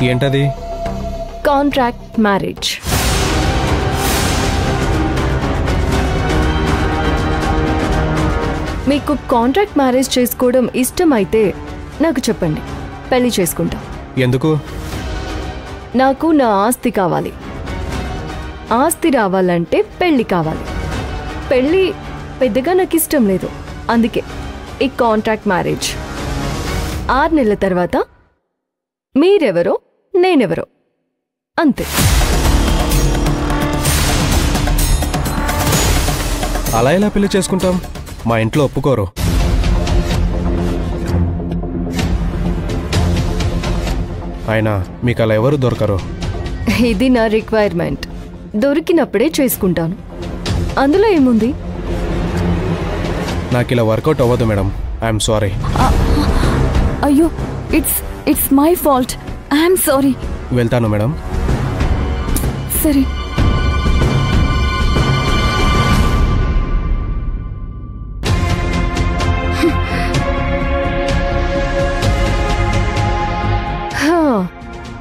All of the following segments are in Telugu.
ఏంటది? Contract marriage. మీకు కాంట్రాక్ట్ మ్యారేజ్ చేసుకోవడం ఇష్టమైతే నాకు చెప్పండి, పెళ్లి చేసుకుంటా. ఎందుకు? నాకు నా ఆస్తి కావాలి. ఆస్తి రావాలంటే పెళ్లి కావాలి. పెళ్లి పెద్దగా నాకు ఇష్టం లేదు, అందుకే ఈ కాంట్రాక్ట్ మ్యారేజ్. 6 నెలల తర్వాత మీరెవరో నేనెవరో అంతే. అలా ఎలా పెళ్లి చేసుకుంటాం? మా ఇంట్లో ఒప్పుకోరు. అయినా మీకు అలా ఎవరు దొరకరు. ఇది నా రిక్వైర్మెంట్. దొరికినప్పుడే చేసుకుంటాను, అందులో ఏముంది? నాకు ఇలా వర్కౌట్ అవ్వదు మేడం. I am sorry. అయ్యో, it's my fault. I am sorry. వెళ్తాను మేడం. సరే.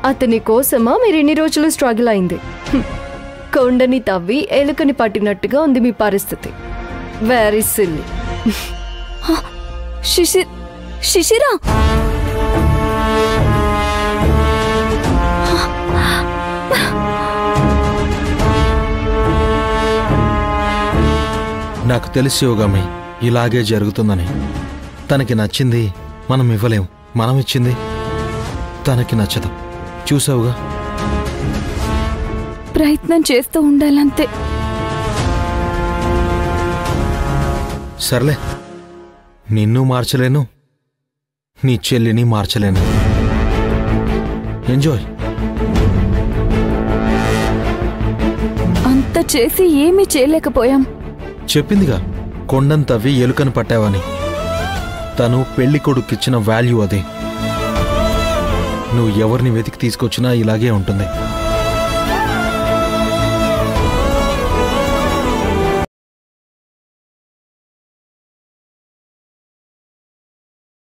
అతని కోసమా మీరు ఇన్ని రోజులు స్ట్రగుల్ అయింది? కొండని తవ్వి ఎలుకని పట్టినట్టుగా ఉంది మీ పరిస్థితి. Very silly. శిశిరా, నాకు తెలిసి యోగమి ఇలాగే జరుగుతుందని. తనకి నచ్చింది మనం ఇవ్వలేం, మనం ఇచ్చింది తనకి నచ్చదు. చూసావుగా. ప్రయత్నం చేస్తూ ఉండాలంతే. సర్లే, నిన్ను మార్చలేను, నీ చెల్లిని మార్చలేను. ఎంజాయ్. అంత చేసి ఏమీ చేయలేకపోయాం. చెప్పిందిగా, కొండను తవ్వి ఎలుకను పట్టావని. తను పెళ్లి కొడుకిచ్చిన వాల్యూ అదే. నువ్వు ఎవరిని వెతికి తీసుకొచ్చినా ఇలాగే ఉంటుంది.